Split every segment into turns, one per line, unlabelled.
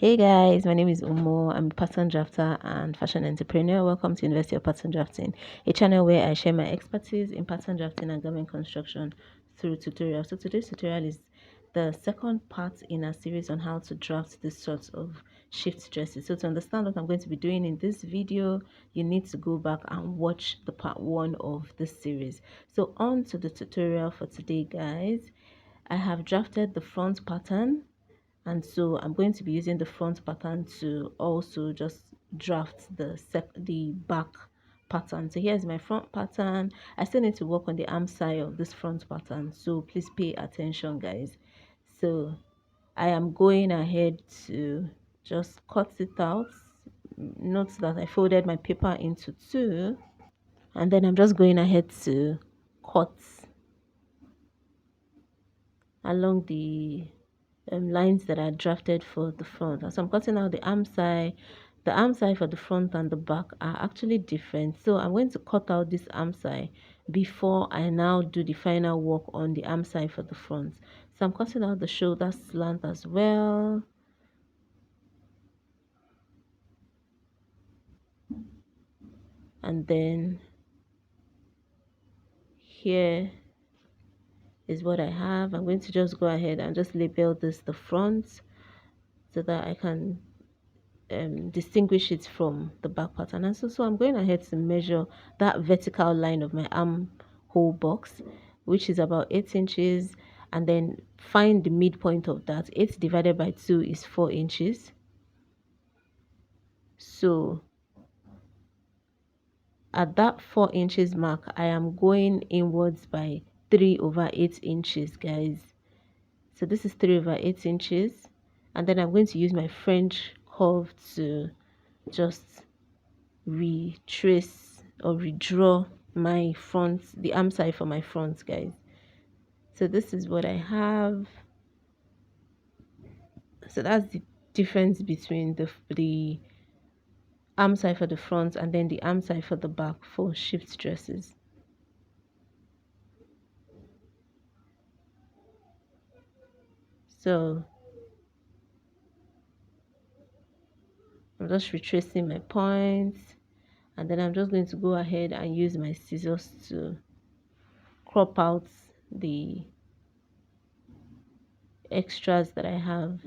Hey guys, my name is Umo. I'm a pattern drafter and fashion entrepreneur. Welcome to University of Pattern Drafting, a channel where I share my expertise in pattern drafting and garment construction through tutorials. So today's tutorial is the second part in a series on how to draft this sort of shift dresses. So to understand what I'm going to be doing in this video, you need to go back and watch the part 1 of this series. So on to the tutorial for today, guys. I have drafted the front pattern, and so I'm going to be using the front pattern to also just draft the back pattern. So here's my front pattern. I still need to work on the arm side of this front pattern, so please pay attention, guys. So I am going ahead to just cut it out. Note that I folded my paper into two, and then I'm just going ahead to cut along the lines that are drafted for the front. As I'm cutting out the arm side for the front and the back are actually different. So I'm going to cut out this arm side before I now do the final work on the arm side for the front. So I'm cutting out the shoulder slant as well. And then here is what I have. I'm going to just go ahead and just label this the front so that I can distinguish it from the back pattern. And so I'm going ahead to measure that vertical line of my armhole box, which is about 8 inches, and then find the midpoint of that. 8 divided by 2 is 4 inches. So at that 4 inches mark, I am going inwards by 3 over 8 inches, guys. So this is 3 over 8 inches, and then I'm going to use my French curve to just retrace or redraw my front, the arm side for my front, guys. So this is what I have. So that's the difference between the arm side for the front and then the arm side for the back for shift dresses. So I'm just retracing my points, and then I'm just going to go ahead and use my scissors to crop out the extras that I have.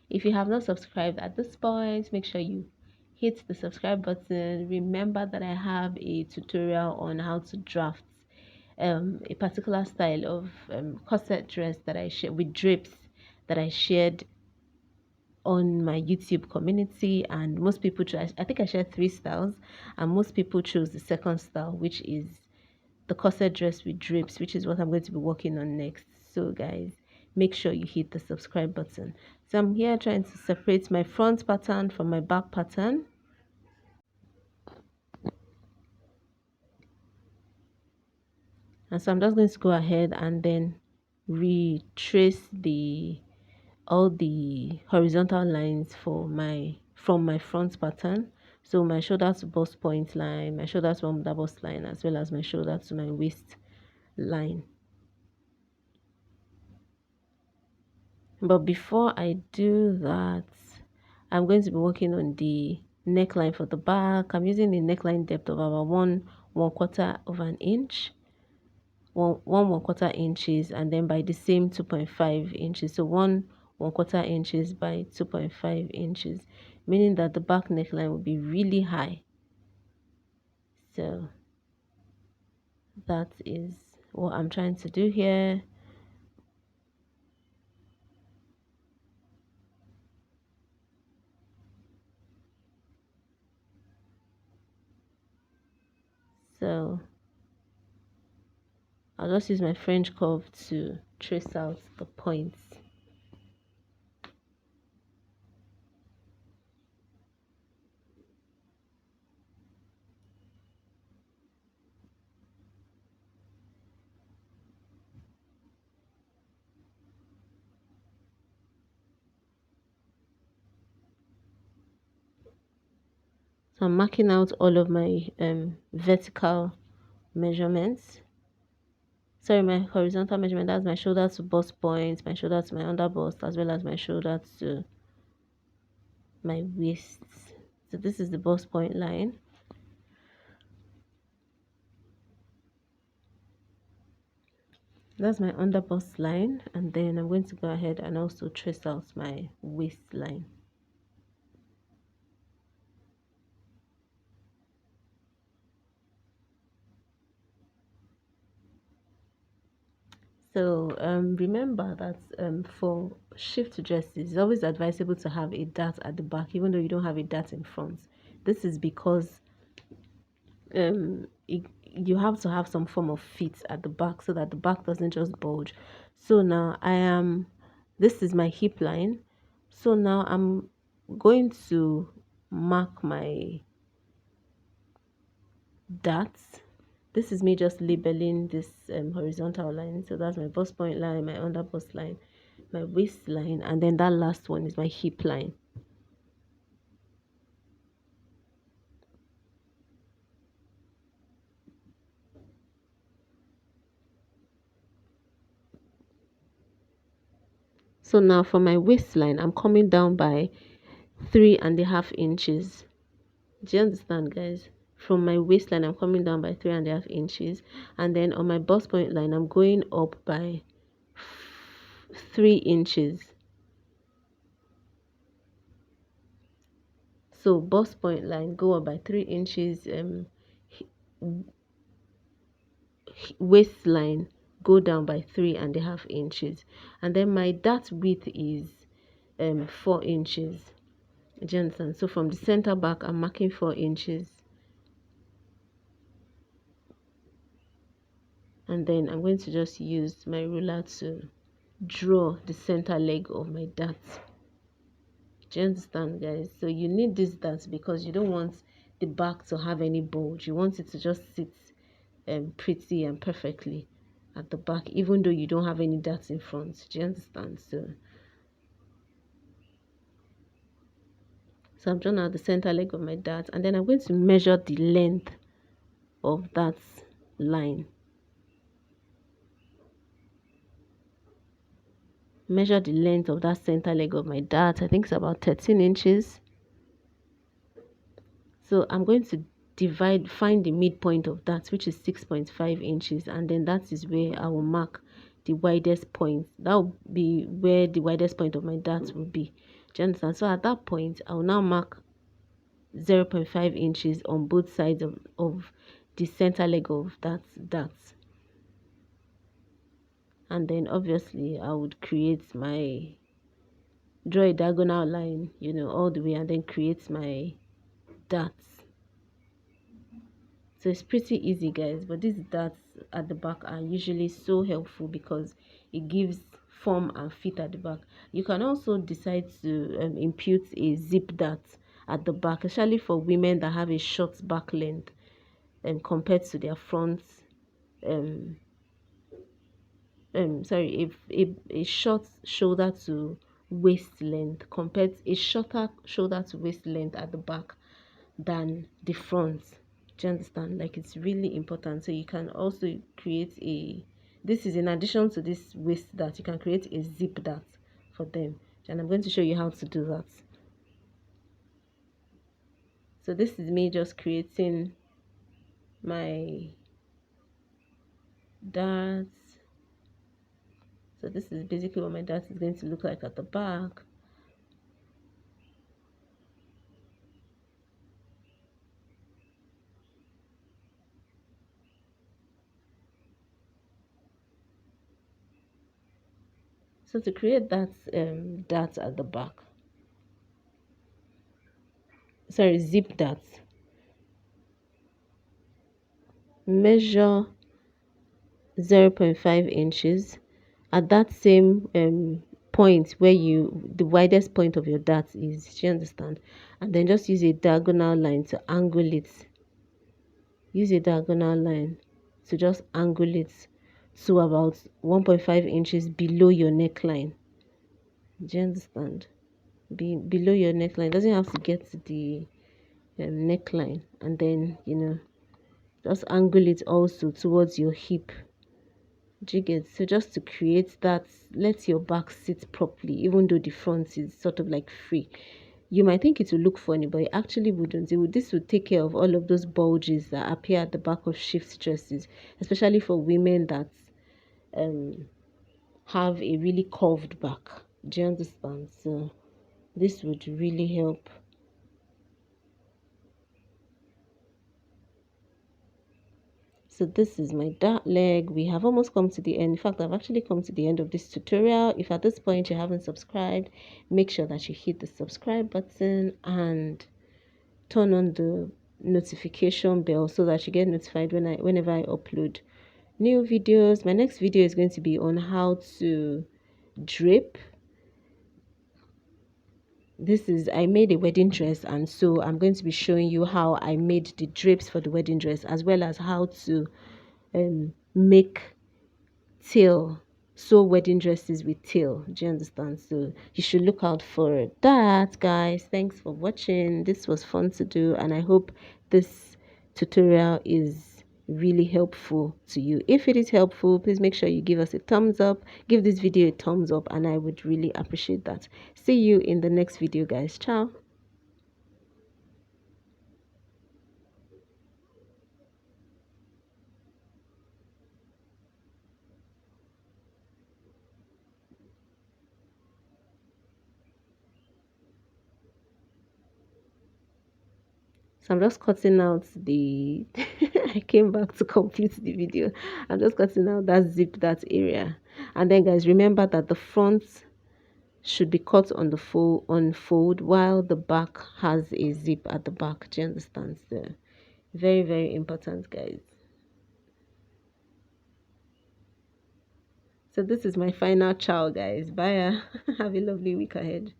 If you have not subscribed at this point, make sure you hit the subscribe button. Remember that I have a tutorial on how to draft a particular style of corset dress that I share with drapes that I shared on my YouTube community, and most people chose, I think I shared 3 styles, and most people chose the second style, which is the corset dress with drapes, which is what I'm going to be working on next. So guys, make sure you hit the subscribe button. So I'm here trying to separate my front pattern from my back pattern. And so I'm just going to go ahead and then retrace all the horizontal lines for from my front pattern. So my shoulder to bust point line, my shoulder to under bust line, as well as my shoulder to my waist line. But before I do that, I'm going to be working on the neckline for the back. I'm using a neckline depth of about one quarter of an inch, one quarter inches, and then by the same 2.5 inches. So one quarter inches by 2.5 inches, meaning that the back neckline will be really high. So that is what I'm trying to do here. So I'll just use my French curve to trace out the points. So I'm marking out all of my vertical measurements. sorry, my horizontal measurement, that's my shoulder to bust point, my shoulder to my under bust, as well as my shoulder to my waist. So this is the bust point line. That's my under bust line, and then I'm going to go ahead and also trace out my waistline. So remember that for shift dresses, it's always advisable to have a dart at the back, even though you don't have a dart in front. This is because you have to have some form of fit at the back so that the back doesn't just bulge. So now this is my hip line. So now I'm going to mark my darts. This is me just labeling this horizontal line. So that's my bust point line, my under bust line, my waistline, and then that last one is my hip line. So now for my waistline, I'm coming down by 3.5 inches. Do you understand, guys? From my waistline, I'm coming down by 3.5 inches, and then on my bust point line, I'm going up by 3 inches. So bust point line, go up by 3 inches. Waistline, go down by 3.5 inches, and then my dart width is 4 inches. Do you understand? So from the center back, I'm marking 4 inches, and then I'm going to just use my ruler to draw the center leg of my dart. Do you understand, guys? So you need this dart because you don't want the back to have any bulge. You want it to just sit pretty and perfectly at the back, even though you don't have any darts in front. Do you understand? So I'm drawing out the center leg of my dart, and then I'm going to measure the length of that line. Measure the length of that center leg of my dart. I think it's about 13 inches. So I'm going to find the midpoint of that, which is 6.5 inches, and then that is where I will mark the widest point. That will be where the widest point of my dart will be. Do you understand? So at that point, I will now mark 0.5 inches on both sides of the center leg of that dart. And then obviously I would draw a diagonal line, all the way, and then create my darts. So it's pretty easy, guys, but these darts at the back are usually so helpful because it gives form and fit at the back. You can also decide to impute a zip dart at the back, especially for women that have a short back length compared to their front um sorry, a short shoulder to waist length compared a shorter shoulder to waist length at the back than the front. Do you understand? Like, it's really important. So you can also create this is in addition to this waist dart, you can create a zip dart for them, and I'm going to show you how to do that. So this is me just creating my darts. So this is basically what my dart is going to look like at the back. So to create that dart at the back, sorry, zip dart, measure 0.5 inches at that same point where the widest point of your dart is. Do you understand? And then just use a diagonal line to angle it. Use a diagonal line to just angle it to about 1.5 inches below your neckline. Do you understand? Below your neckline. It doesn't have to get to the neckline, and then just angle it also towards your hip. Do you get? So just to create that, let your back sit properly, even though the front is sort of like free. You might think it will look funny, but it actually wouldn't. This would take care of all of those bulges that appear at the back of shift dresses, especially for women that um have a really curved back. Do you understand? So this would really help. So this is my dart leg. We have almost come to the end. In fact, I've actually come to the end of this tutorial. If at this point you haven't subscribed, make sure that you hit the subscribe button and turn on the notification bell so that you get notified whenever I upload new videos. My next video is going to be on how to drape. I made a wedding dress, and so I'm going to be showing you how I made the drapes for the wedding dress, as well as how to make tail, sew wedding dresses with tail. Do you understand? So you should look out for that, guys. Thanks for watching. This was fun to do, and I hope this tutorial is really helpful to you. If it is helpful, please make sure you give us a thumbs up, give this video a thumbs up, and I would really appreciate that. See you in the next video, guys. Ciao. So I'm just cutting out the I came back to complete the video. I'm just cutting out that zip, that area. And then guys, remember that the front should be cut on the fold while the back has a zip at the back. Do you understand? So very, very important, guys. So this is my final ciao, guys. Bye. Have a lovely week ahead.